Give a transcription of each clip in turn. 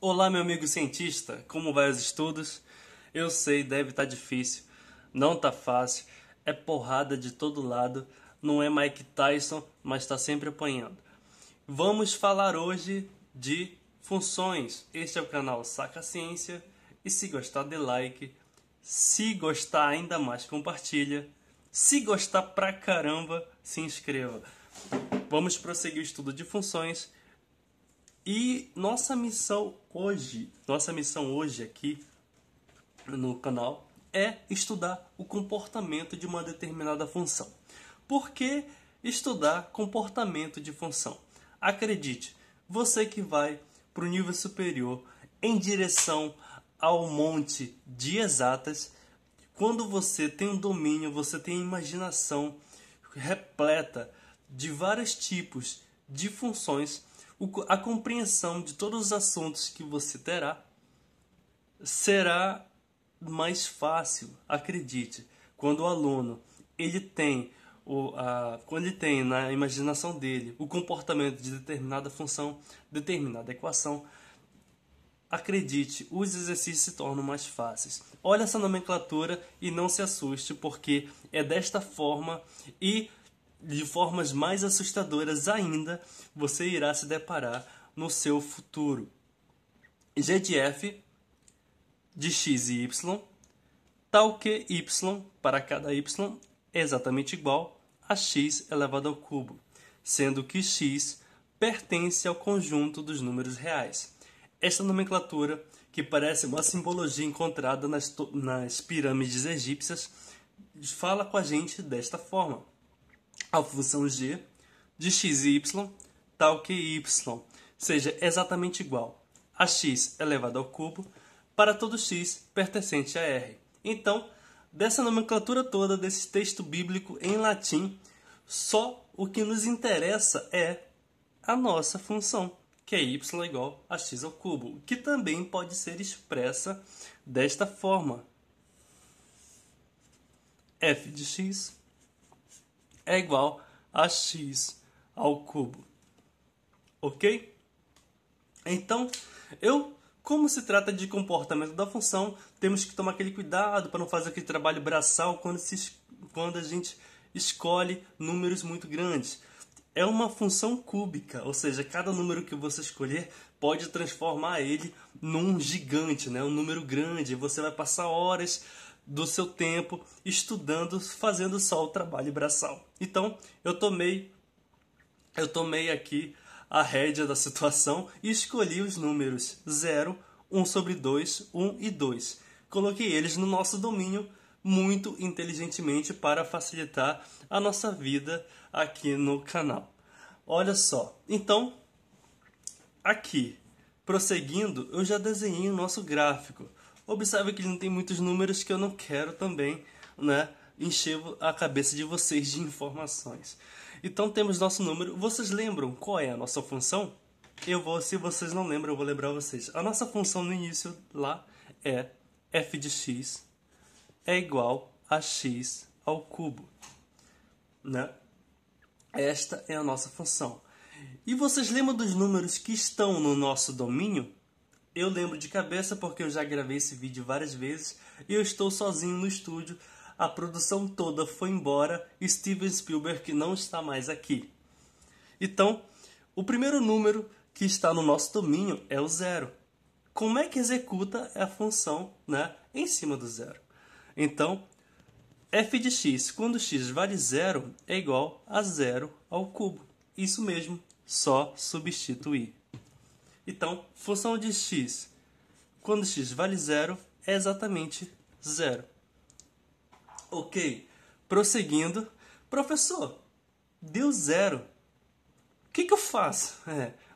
Olá, meu amigo cientista, como vai os estudos? Eu sei, deve estar difícil, não tá fácil, é porrada de todo lado, não é Mike Tyson, mas está sempre apanhando. Vamos falar hoje de funções. Este é o canal Saca Ciência e se gostar dê like, se gostar ainda mais compartilha, se gostar pra caramba se inscreva. Vamos prosseguir o estudo de funções. E nossa missão hoje aqui no canal é estudar o comportamento de uma determinada função. Por que estudar comportamento de função? Acredite, você que vai para o nível superior em direção ao monte de exatas, quando você tem um domínio, você tem a imaginação repleta de vários tipos de funções, a compreensão de todos os assuntos que você terá será mais fácil, acredite. Quando o aluno quando ele tem na imaginação dele o comportamento de determinada função, determinada equação, acredite, os exercícios se tornam mais fáceis. Olha essa nomenclatura e não se assuste, porque é desta forma e de formas mais assustadoras ainda você irá se deparar no seu futuro. G de f de x e y, tal que y para cada y é exatamente igual a x elevado ao cubo, sendo que x pertence ao conjunto dos números reais. Esta nomenclatura, que parece uma simbologia encontrada nas pirâmides egípcias, fala com a gente desta forma. A função g de x e y, tal que y seja exatamente igual a x elevado ao cubo para todo x pertencente a R. Então, dessa nomenclatura toda, desse texto bíblico em latim, só o que nos interessa é a nossa função, que é y igual a x ao cubo, que também pode ser expressa desta forma. F de x é igual a x ao cubo. Ok? Então, como se trata de comportamento da função, temos que tomar aquele cuidado para não fazer aquele trabalho braçal quando a gente escolhe números muito grandes. É uma função cúbica, ou seja, cada número que você escolher pode transformar ele num gigante, né? Um número grande. Você vai passar horas do seu tempo estudando, fazendo só o trabalho braçal. Então, eu tomei aqui a rédea da situação e escolhi os números 0, 1 sobre 2, 1 e 2. Coloquei eles no nosso domínio muito inteligentemente para facilitar a nossa vida aqui no canal. Olha só, então, aqui, prosseguindo, eu já desenhei o nosso gráfico. Observe que ele não tem muitos números que eu não quero também, né, encher a cabeça de vocês de informações. Então temos nosso número. Vocês lembram qual é a nossa função? Se vocês não lembram, eu vou lembrar vocês. A nossa função no início lá é f de x é igual a x ao cubo, né? Esta é a nossa função. E vocês lembram dos números que estão no nosso domínio? Eu lembro de cabeça porque eu já gravei esse vídeo várias vezes e eu estou sozinho no estúdio. A produção toda foi embora e Steven Spielberg não está mais aqui. Então, o primeiro número que está no nosso domínio é o 0. Como é que executa a função, né, em cima do 0? Então, f de x, quando x vale 0, é igual a 0 ao cubo. Isso mesmo, só substituir. Então, função de x, quando x vale 0, é exatamente 0. Ok, prosseguindo. Professor, deu 0. O que eu faço?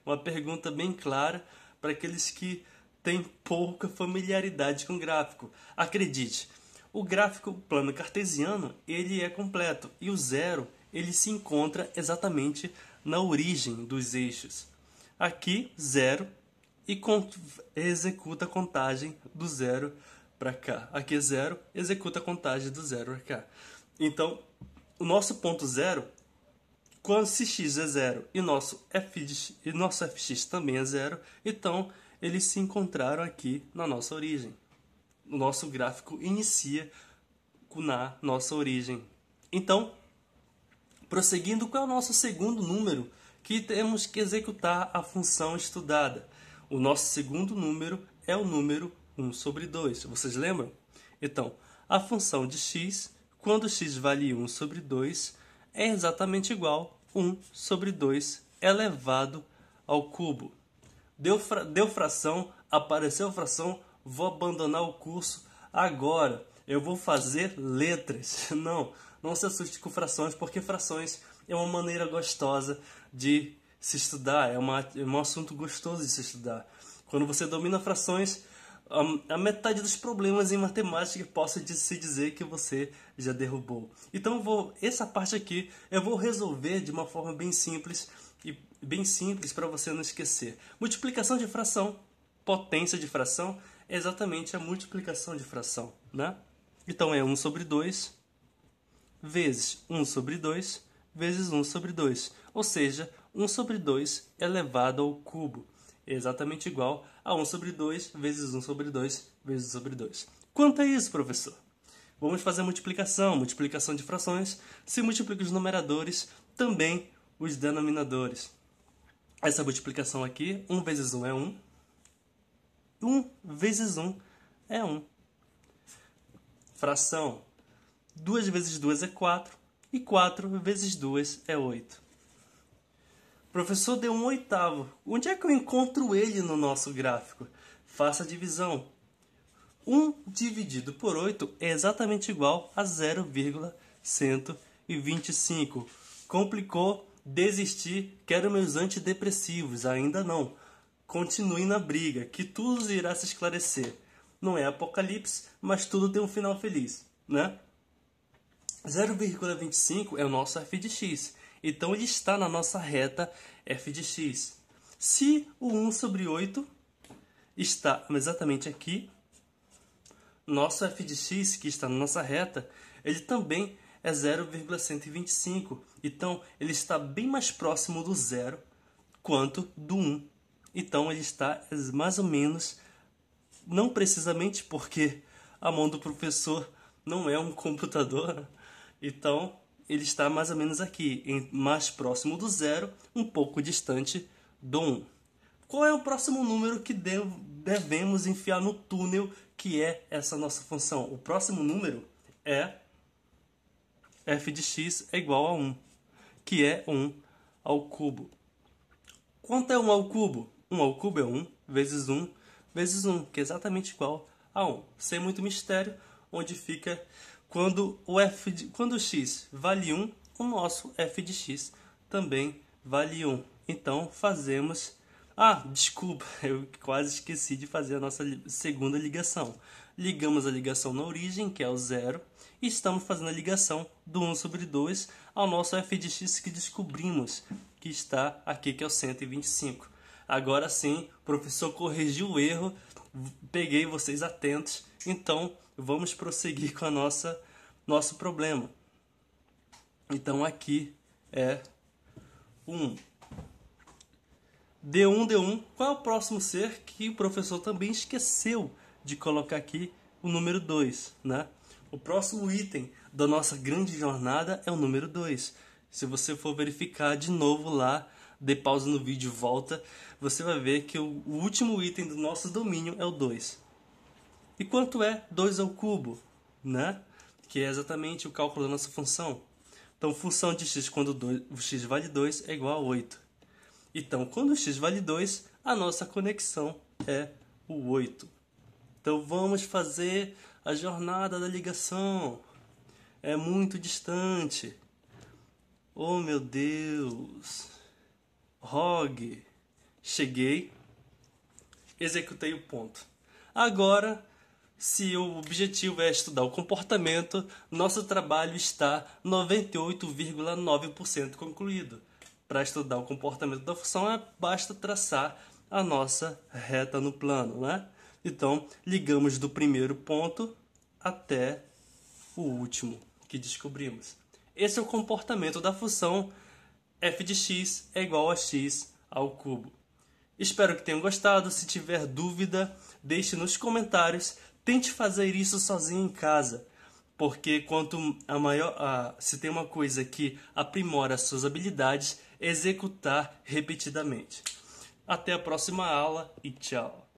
Uma pergunta bem clara para aqueles que têm pouca familiaridade com gráfico. Acredite, o gráfico plano cartesiano ele é completo e o 0 ele se encontra exatamente na origem dos eixos. Aqui, 0 e executa a contagem do 0 para cá. Aqui é 0, executa a contagem do 0 para cá. Então, o nosso ponto 0, se x é 0 e nosso fx também é 0, então eles se encontraram aqui na nossa origem. O nosso gráfico inicia na nossa origem. Então, prosseguindo, qual é o nosso segundo número que temos que executar a função estudada? O nosso segundo número é o número 1 sobre 2. Vocês lembram? Então, a função de x, quando x vale 1 sobre 2, é exatamente igual a 1 sobre 2 elevado ao cubo. Deu fração, apareceu fração, vou abandonar o curso agora. Eu vou fazer letras. Não se assuste com frações, porque frações é uma maneira gostosa de se estudar, é um assunto gostoso de se estudar. Quando você domina frações, a metade dos problemas em matemática posso se dizer que você já derrubou. Então essa parte aqui eu vou resolver de uma forma bem simples para você não esquecer. Multiplicação de fração, potência de fração, é exatamente a multiplicação de fração, né? Então é 1 sobre 2 vezes 1 sobre 2 vezes 1 sobre 2. Ou seja, 1 sobre 2 elevado ao cubo. É exatamente igual a 1 sobre 2 vezes 1 sobre 2 vezes 1 sobre 2. Quanto é isso, professor? Vamos fazer a multiplicação de frações. Se multiplica os numeradores, também os denominadores. Essa multiplicação aqui, 1 vezes 1 é 1. 1 vezes 1 é 1. Fração, 2 vezes 2 é 4. E 4 vezes 2 é 8. Professor, deu 1/8. Onde é que eu encontro ele no nosso gráfico? Faça a divisão. 1 dividido por 8 é exatamente igual a 0,125. Complicou, desisti, quero meus antidepressivos. Ainda não. Continue na briga, que tudo irá se esclarecer. Não é apocalipse, mas tudo tem um final feliz, né? 0,25 é o nosso f de x. Então, ele está na nossa reta f de x. Se o 1 sobre 8 está exatamente aqui, nosso f de x, que está na nossa reta, ele também é 0,125. Então, ele está bem mais próximo do zero quanto do 1. Então, ele está mais ou menos, não precisamente porque a mão do professor não é um computador, então ele está mais ou menos aqui, mais próximo do zero, um pouco distante do 1. Qual é o próximo número que devemos enfiar no túnel, que é essa nossa função? O próximo número é f de x é igual a 1, que é 1 ao cubo. Quanto é 1 ao cubo? 1 ao cubo é 1 vezes 1 vezes 1, que é exatamente igual a 1. Sem muito mistério, onde fica quando o x vale 1, o nosso f de x também vale 1. Então, fazemos... desculpa, eu quase esqueci de fazer a nossa segunda ligação. Ligamos a ligação na origem, que é o 0, e estamos fazendo a ligação do 1 sobre 2 ao nosso f de x que descobrimos, que está aqui, que é o 125. Agora sim, o professor corrigiu o erro, peguei vocês atentos, então vamos prosseguir com nosso problema. Então aqui é 1. D1. Qual é o próximo ser que o professor também esqueceu de colocar aqui o número 2, né? O próximo item da nossa grande jornada é o número 2. Se você for verificar de novo lá, dê pausa no vídeo e volta, você vai ver que o último item do nosso domínio é o 2. E quanto é 2 ao cubo, né? Que é exatamente o cálculo da nossa função. Então, função de x quando o x vale 2 é igual a 8. Então, quando o x vale 2, a nossa conexão é o 8. Então, vamos fazer a jornada da ligação. É muito distante. Oh, meu Deus. ROG. Cheguei. Executei o ponto. Agora, se o objetivo é estudar o comportamento, nosso trabalho está 98,9% concluído. Para estudar o comportamento da função, basta traçar a nossa reta no plano, né? Então, ligamos do primeiro ponto até o último que descobrimos. Esse é o comportamento da função f de x é igual a x ao cubo. Espero que tenham gostado. Se tiver dúvida, deixe nos comentários. Tente fazer isso sozinho em casa, porque se tem uma coisa que aprimora suas habilidades, é executar repetidamente. Até a próxima aula e tchau!